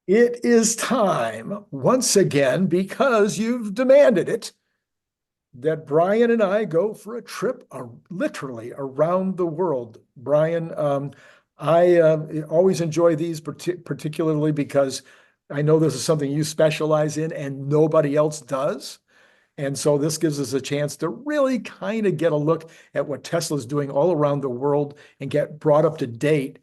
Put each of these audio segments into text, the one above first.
It is time once again, because you've demanded it, that Brian and I go for a trip literally around the world. Brian, I always enjoy these particularly because I know this is something you specialize in and nobody else does. And so this gives us a chance to really kind of get a look at what Tesla's doing all around the world and get brought up to date,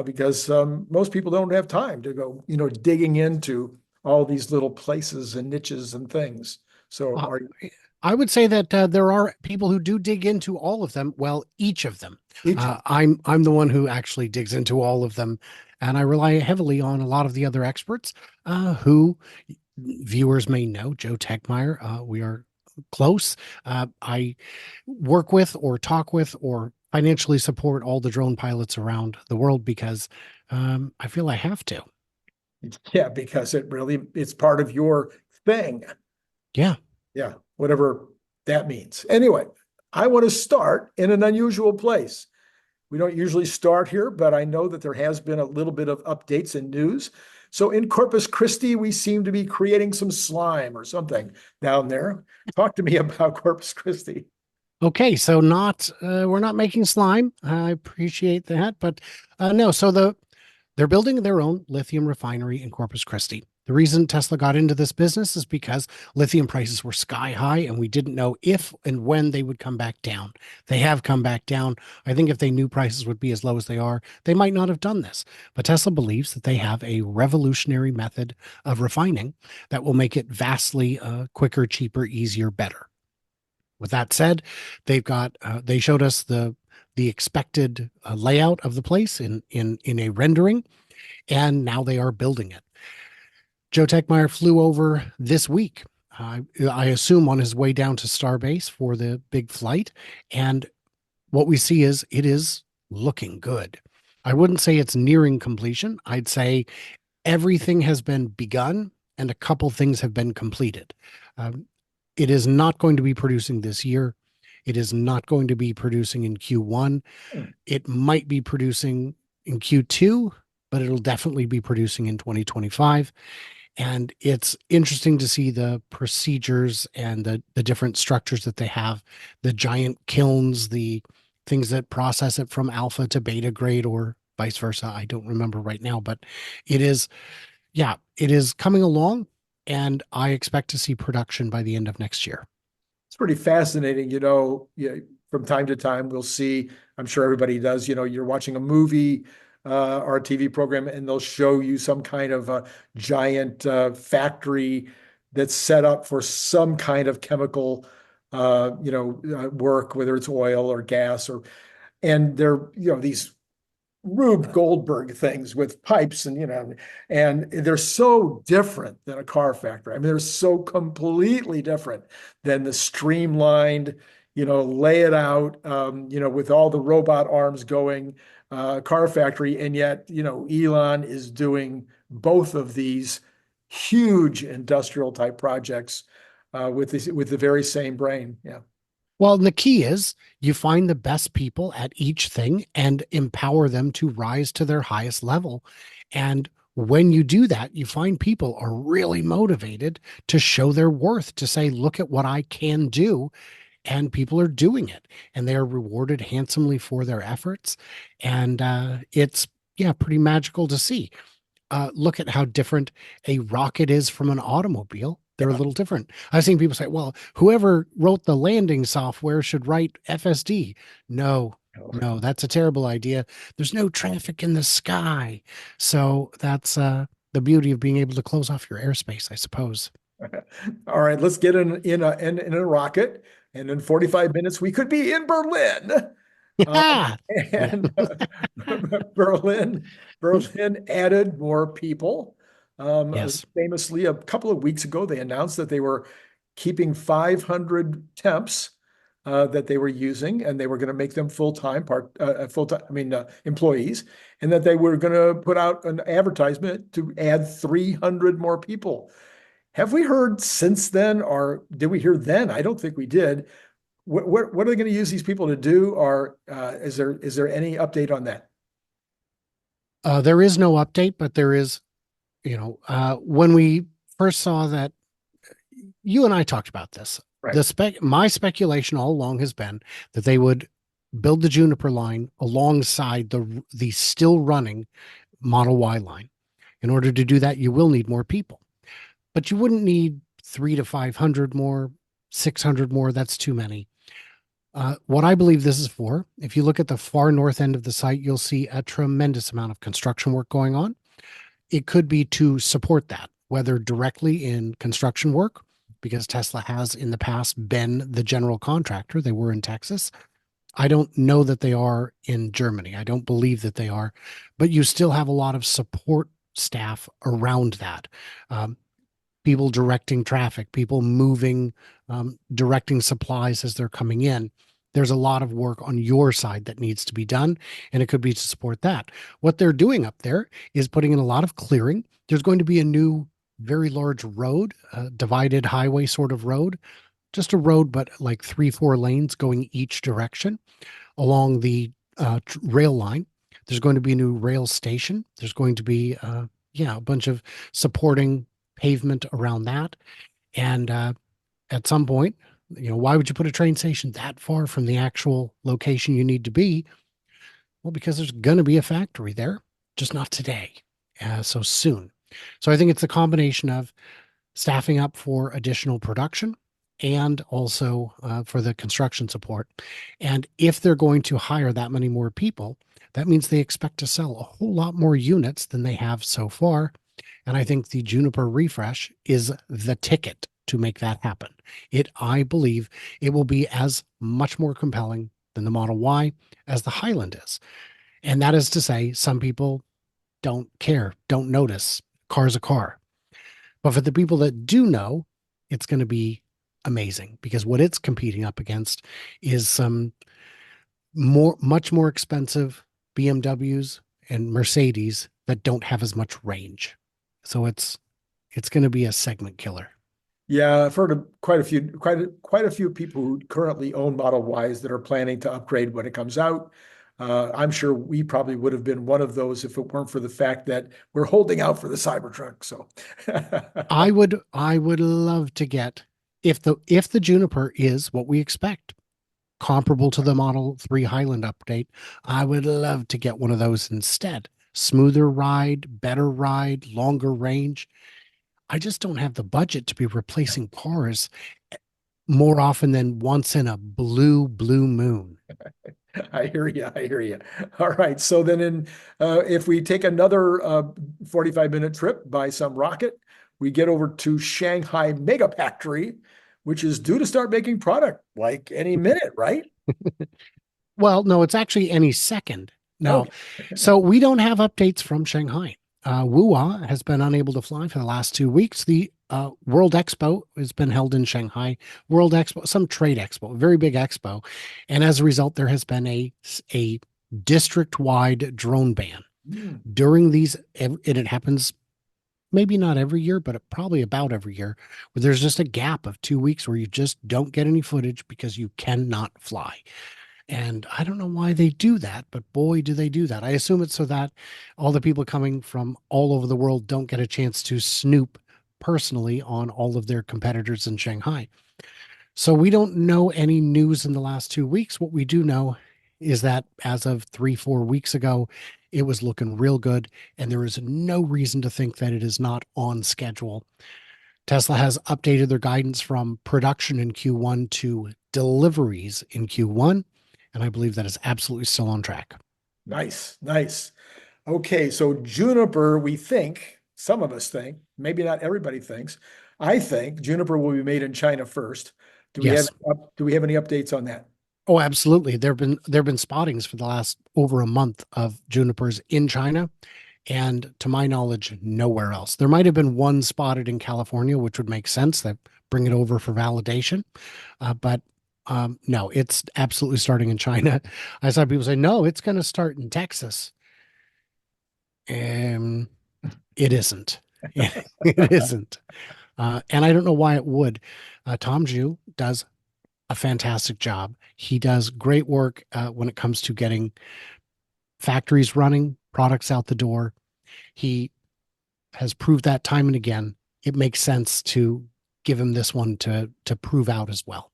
because most people don't have time to go, digging into all these little places and niches and things. So Uh, are you I would say that there are people who do dig into all of them. Well, each of them. each? I'm the one who actually digs into all of them, and I rely heavily on a lot of the other experts who viewers may know. Joe Techmeyer, we are close. I work with, or talk with, or financially support all the drone pilots around the world because I feel I have to. Yeah, because it's part of your thing. Yeah. Yeah, whatever that means. Anyway, I want to start in an unusual place. We don't usually start here, but I know that there has been a little bit of updates and news. So in Corpus Christi, we seem to be creating some slime or something down there. Talk to me about Corpus Christi. Okay, so not we're not making slime. I appreciate that, but no. They're building their own lithium refinery in Corpus Christi. The reason Tesla got into this business is because lithium prices were sky high and we didn't know if and when they would come back down. They have come back down. I think if they knew prices would be as low as they are, they might not have done this. But Tesla believes that they have a revolutionary method of refining that will make it vastly quicker, cheaper, easier, better. With that said, they showed us the expected layout of the place in a rendering, and now they are building it. Joe Techmeyer flew over this week. I assume on his way down to Starbase for the big flight, and what we see is it is looking good. I wouldn't say it's nearing completion. I'd say everything has been begun and a couple things have been completed. Um, it is not going to be producing this year. It is not going to be producing in Q1. It might be producing in Q2, but it'll definitely be producing in 2025. And it's interesting to see the procedures and the different structures that they have, the giant kilns, the things that process it from alpha to beta grade or vice versa. I don't remember right now, but it is, yeah, it is coming along. And I expect to see production by the end of next year. It's pretty fascinating. Yeah, from time to time, we'll see, I'm sure everybody does, you're watching a movie or a TV program, and they'll show you some kind of a giant factory that's set up for some kind of chemical, work, whether it's oil or gas and they're, these Rube Goldberg things with pipes and they're so different than a car factory. I mean, they're so completely different than the streamlined, lay it out, with all the robot arms going car factory. And yet, Elon is doing both of these huge industrial type projects with the very same brain. Yeah. Well, the key is you find the best people at each thing and empower them to rise to their highest level. And when you do that, you find people are really motivated to show their worth, to say, look at what I can do. And people are doing it and they are rewarded handsomely for their efforts. And it's, yeah, pretty magical to see. Look at how different a rocket is from an automobile. They're a Yeah. little different. I've seen people say, well, whoever wrote the landing software should write FSD. No, no, that's a terrible idea. There's no traffic in the sky. So that's the beauty of being able to close off your airspace, I suppose. All right, let's get in a rocket, and in 45 minutes we could be in Berlin. Um, Yeah. and Berlin added more people. Yes. Famously, a couple of weeks ago, they announced that they were keeping 500 temps that they were using, and they were going to make them full-time, I mean, employees, and that they were going to put out an advertisement to add 300 more people. Have we heard since then, or did we hear then? I don't think we did. What are they going to use these people to do, or is there any update on that? There is no update, but there is when we first saw that, you and I talked about this. Right. My speculation all along has been that they would build the Juniper line alongside the still running Model Y line. In order to do that, you will need more people, but you wouldn't need 300 to 500 more, 600 more. That's too many. What I believe this is for, if you look at the far north end of the site, you'll see a tremendous amount of construction work going on. It could be to support that, whether directly in construction work, because Tesla has in the past been the general contractor. They were in Texas. I don't know that they are in Germany. I don't believe that they are, but you still have a lot of support staff around that. People directing traffic, people moving, directing supplies as they're coming in. There's a lot of work on your side that needs to be done, and it could be to support that. What they're doing up there is putting in a lot of clearing. There's going to be a new, very large road, divided highway sort of road, just a road, but like 3, 4 lanes going each direction along the rail line. There's going to be a new rail station. There's going to be, a bunch of supporting pavement around that. And at some point, why would you put a train station that far from the actual location you need to be? Well, because there's going to be a factory there, just not today, so soon. So I think it's a combination of staffing up for additional production and also for the construction support. And if they're going to hire that many more people, that means they expect to sell a whole lot more units than they have so far. And I think the Juniper refresh is the ticket to make that happen. I believe it will be as much more compelling than the Model Y as the Highland is. And that is to say, some people don't care, don't notice. Car's a car. But for the people that do know, it's going to be amazing, because what it's competing up against is some much more expensive BMWs and Mercedes that don't have as much range. So it's going to be a segment killer. Yeah, I've heard of quite a few people who currently own Model Ys that are planning to upgrade when it comes out. I'm sure we probably would have been one of those if it weren't for the fact that we're holding out for the Cybertruck. So I would love to get, if the Juniper is what we expect, comparable to the Model 3 Highland update, I would love to get one of those instead. Smoother ride, better ride, longer range. I just don't have the budget to be replacing cars more often than once in a blue moon. I hear you. I hear you. All right. So then if we take another 45-minute trip by some rocket, we get over to Shanghai Mega Factory, which is due to start making product like any minute, right? Well, no, it's actually any second. No. Okay. So we don't have updates from Shanghai. WUA has been unable to fly for the last 2 weeks. The World Expo has been held in Shanghai. World Expo, some trade expo, a very big expo. And as a result, there has been a district-wide drone ban. During these, and it happens maybe not every year, but probably about every year, where there's just a gap of 2 weeks where you just don't get any footage because you cannot fly. And I don't know why they do that, but boy, do they do that. I assume it's so that all the people coming from all over the world don't get a chance to snoop personally on all of their competitors in Shanghai. So we don't know any news in the last 2 weeks. What we do know is that as of 3, 4 weeks ago, it was looking real good, and there is no reason to think that it is not on schedule. Tesla has updated their guidance from production in Q1 to deliveries in Q1. And I believe that is absolutely still on track. Nice, nice. Okay, so Juniper, we think, some of us think, maybe not everybody thinks, I think Juniper will be made in China first. Do we Yes. have any updates on that? Oh, absolutely. There've been spottings for the last over a month of Junipers in China, and to my knowledge, nowhere else. There might have been one spotted in California, which would make sense. That bring it over for validation, but no, it's absolutely starting in China. I saw people say, no, it's going to start in Texas. And it isn't. It isn't. And I don't know why it would. 𝐸𝐚𝐲 does a fantastic job. He does great work when it comes to getting factories running, products out the door. He has proved that time and again. It makes sense to give him this one to prove out as well.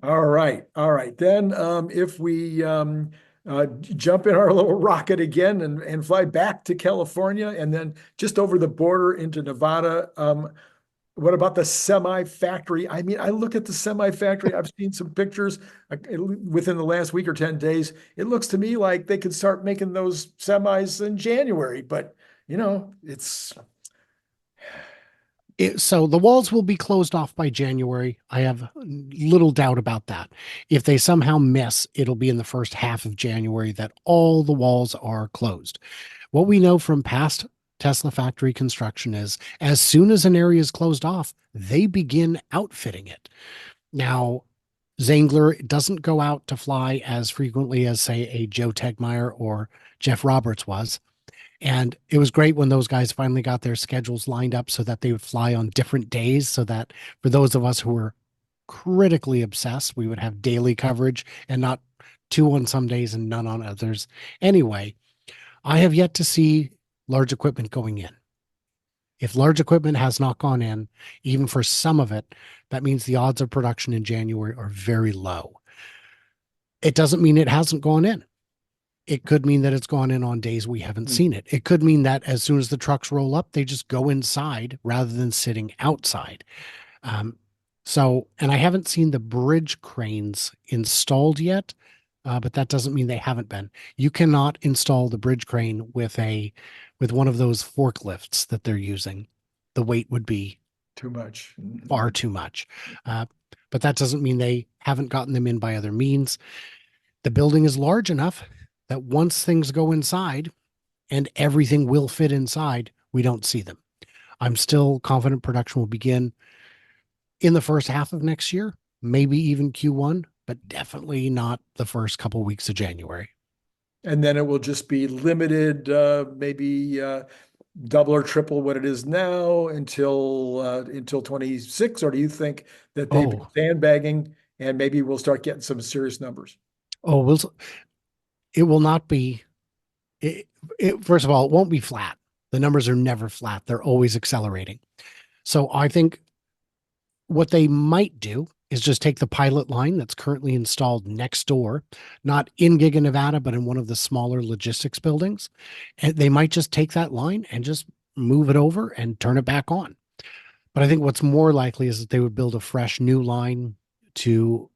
All right. All right. Then if we jump in our little rocket again and fly back to California and then just over the border into Nevada, what about the semi factory? I mean, I look at the semi factory. I've seen some pictures within the last week or 10 days. It looks to me like they could start making those semis in January, but it's So the walls will be closed off by January. I have little doubt about that. If they somehow miss, it'll be in the first half of January that all the walls are closed. What we know from past Tesla factory construction is as soon as an area is closed off, they begin outfitting it. Now, 𝐤𝐚𝐬𝐽 doesn't go out to fly as frequently as, say, a Joe Tegmeyer or Jeff Roberts was. And it was great when those guys finally got their schedules lined up so that they would fly on different days, so that for those of us who were critically obsessed, we would have daily coverage and not two on some days and none on others. Anyway, I have yet to see large equipment going in. If large equipment has not gone in, even for some of it, that means the odds of production in January are very low. It doesn't mean it hasn't gone in. It could mean that it's gone in on days we haven't seen it. It could mean that as soon as the trucks roll up, they just go inside rather than sitting outside. And I haven't seen the bridge cranes installed yet, but that doesn't mean they haven't been. You cannot install the bridge crane with one of those forklifts that they're using. The weight would be too much, far too much. But that doesn't mean they haven't gotten them in by other means. The building is large enough that once things go inside and everything will fit inside, we don't see them. I'm still confident production will begin in the first half of next year, maybe even Q1, but definitely not the first couple weeks of January. And then it will just be limited, maybe double or triple what it is now until 26, or do you think that they've been sandbagging and maybe we'll start getting some serious numbers? It will not be. First of all, it won't be flat. The numbers are never flat. They're always accelerating. So I think what they might do is just take the pilot line that's currently installed next door, not in Giga Nevada, but in one of the smaller logistics buildings. And they might just take that line and just move it over and turn it back on. But I think what's more likely is that they would build a fresh new line to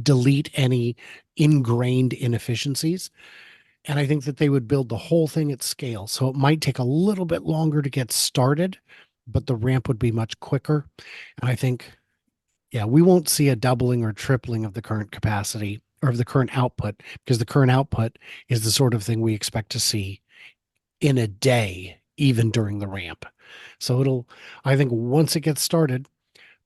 delete any ingrained inefficiencies. And I think that they would build the whole thing at scale. So it might take a little bit longer to get started, but the ramp would be much quicker. And I think, we won't see a doubling or tripling of the current capacity or of the current output, because the current output is the sort of thing we expect to see in a day, even during the ramp. So I think once it gets started,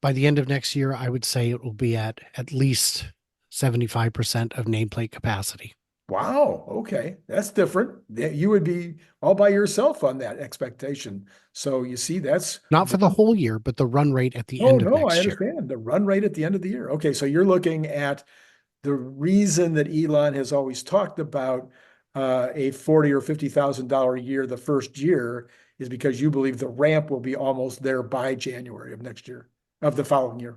by the end of next year, I would say it will be at least 75% of nameplate capacity. Wow. Okay. That's different. You would be all by yourself on that expectation. So you see, that's not for the whole year, but the run rate at the end of next year. I understand the run rate at the end of the year. Okay. So you're looking at the reason that Elon has always talked about a $40,000 or $50,000 a year the first year is because you believe the ramp will be almost there by January of next year, of the following year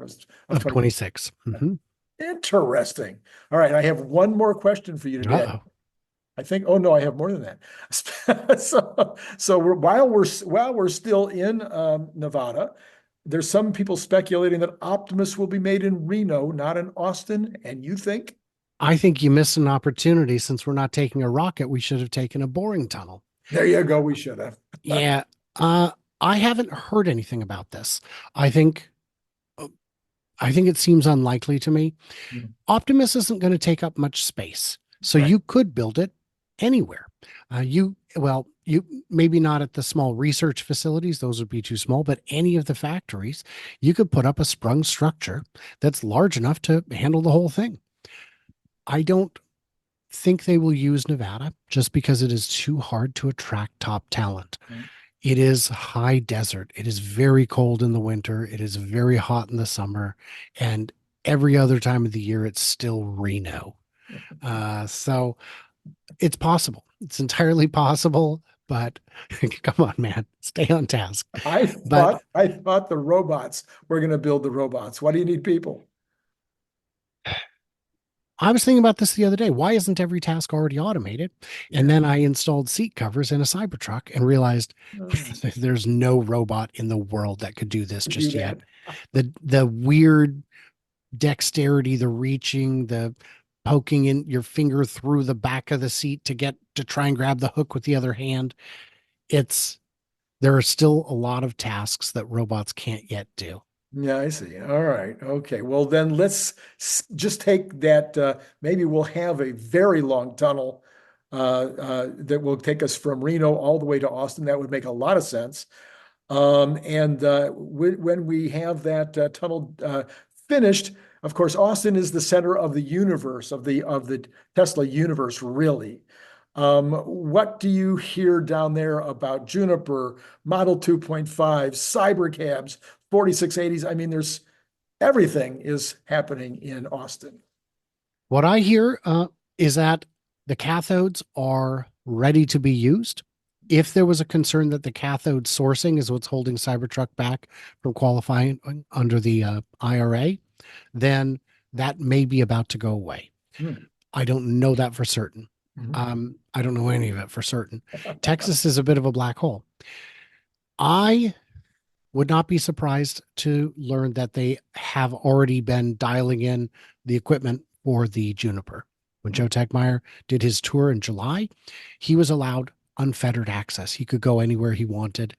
of 26. Mm-hmm. Interesting. All right. I have one more question for you today. I think, oh no, I have more than that. So while we're still in Nevada, there's some people speculating that Optimus will be made in Reno, not in Austin. And you think? I think you missed an opportunity. Since we're not taking a rocket, we should have taken a boring tunnel. There you go. We should have. Yeah. I haven't heard anything about this. I think it seems unlikely to me. Optimus isn't going to take up much space, so you could build it anywhere. You maybe not at the small research facilities; those would be too small. But any of the factories, you could put up a sprung structure that's large enough to handle the whole thing. I don't think they will use Nevada just because it is too hard to attract top talent. It is high desert. It is very cold in the winter. It is very hot in the summer. And every other time of the year, it's still Reno. So it's possible. It's entirely possible, but come on, man, stay on task. I But thought I thought the robots were going to build the robots. Why do you need people? I was thinking about this the other day. Why isn't every task already automated? And Yeah. then I installed seat covers in a Cybertruck and realized there's no robot in the world that could do this Do just yet. that. The weird dexterity, the reaching, the poking in your finger through the back of the seat to try and grab the hook with the other hand. There are still a lot of tasks that robots can't yet do. Yeah, I see. All right. Okay. Well, then let's just take that. Maybe we'll have a very long tunnel that will take us from Reno all the way to Austin. That would make a lot of sense. And when we have that tunnel finished, of course, Austin is the center of the universe of the Tesla universe, really. What do you hear down there about Juniper, Model 2.5, cybercabs, 4680s? I mean, there's everything is happening in Austin. What I hear is that the cathodes are ready to be used. If there was a concern that the cathode sourcing is what's holding Cybertruck back from qualifying under the IRA, then that may be about to go away. Hmm. I don't know that for certain. I don't know any of it for certain. Texas is a bit of a black hole. I would not be surprised to learn that they have already been dialing in the equipment for the Juniper. When Joe Tegmeyer did his tour in July, he was allowed unfettered access. He could go anywhere he wanted,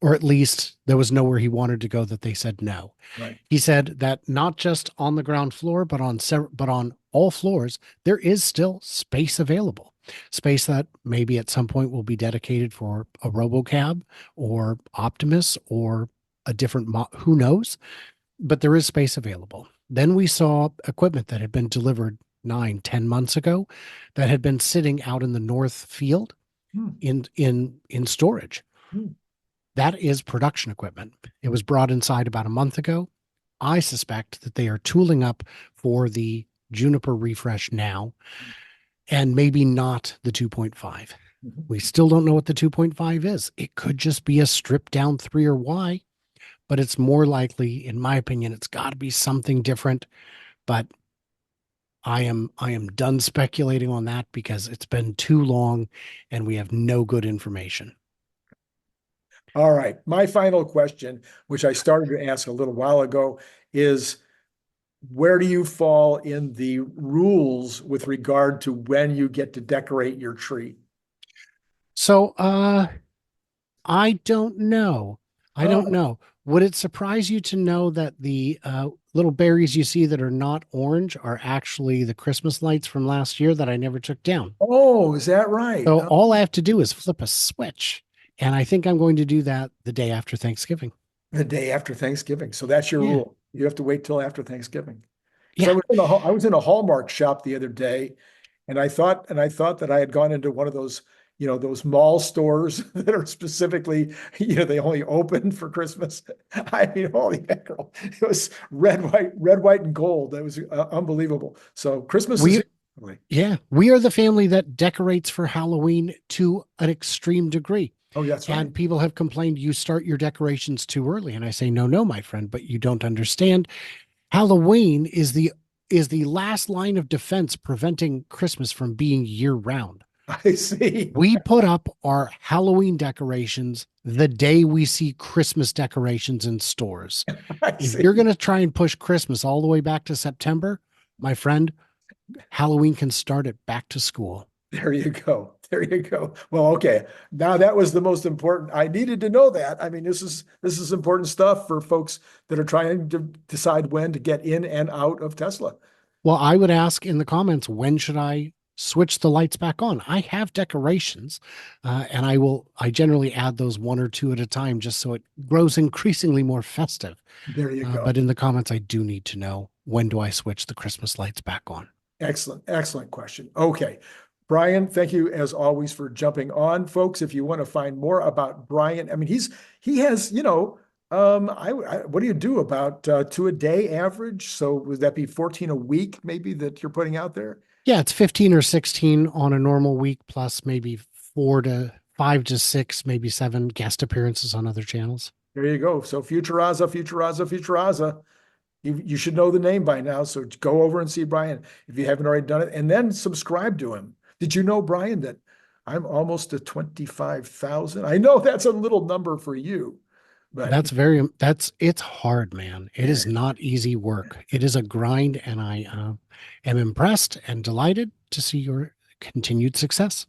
or at least there was nowhere he wanted to go that they said no. Right. He said that not just on the ground floor, but on all floors, there is still space available. Space that maybe at some point will be dedicated for a RoboCab or Optimus or a different, who knows? But there is space available. Then we saw equipment that had been delivered 9-10 months ago that had been sitting out in the north field in storage. That is production equipment. It was brought inside about a month ago. I suspect that they are tooling up for the Juniper refresh now, and maybe not the 2.5. We still don't know what the 2.5 is. It could just be a stripped down 3 or Y, but it's more likely, in my opinion, it's got to be something different. But I am done speculating on that because it's been too long and we have no good information. All right. My final question, which I started to ask a little while ago, is where do you fall in the rules with regard to when you get to decorate your tree? So, I don't know. I don't know. Would it surprise you to know that the little berries you see that are not orange are actually the Christmas lights from last year that I never took down? Oh, is that right? So all I have to do is flip a switch. And I think I'm going to do that the day after Thanksgiving. The day after Thanksgiving. So that's your rule. You have to wait till after Thanksgiving. So Yeah. I was in a Hallmark shop the other day, and I thought that I had gone into one of those, those mall stores that are specifically, they only open for Christmas. I mean, holy mackerel. It was red, white, and gold. That was unbelievable. So Christmas is. Yeah, we are the family that decorates for Halloween to an extreme degree. Oh, that's right. And people have complained you start your decorations too early. And I say, no, my friend, but you don't understand. Halloween is the last line of defense preventing Christmas from being year round. I see. We put up our Halloween decorations the day we see Christmas decorations in stores. If you're going to try and push Christmas all the way back to September, my friend, Halloween can start at back to school. There you go. There you go. Well, okay. Now that was the most important. I needed to know that. I mean, this is important stuff for folks that are trying to decide when to get in and out of Tesla. Well, I would ask in the comments, when should I switch the lights back on? I have decorations, and I generally add those 1 or 2 at a time just so it grows increasingly more festive. There you go. But in the comments, I do need to know, when do I switch the Christmas lights back on? Excellent question. Okay. Brian, thank you as always for jumping on, folks. If you want to find more about Brian, I mean, he has, what do you do about 2 a day average? So would that be 14 a week maybe that you're putting out there? Yeah, it's 15 or 16 on a normal week, plus maybe 4 to 5 to 6, maybe 7 guest appearances on other channels. There you go. So Futurazza. You should know the name by now. So go over and see Brian if you haven't already done it, and then subscribe to him. Did you know, Brian, that I'm almost to 25,000? I know that's a little number for you, but It's hard, man. It is not easy work. It is a grind, and I am impressed and delighted to see your continued success.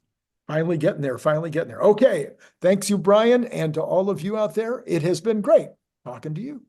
finally getting there, finally getting there. Okay. Thanks you, Brian. And to all of you out there, it has been great talking to you.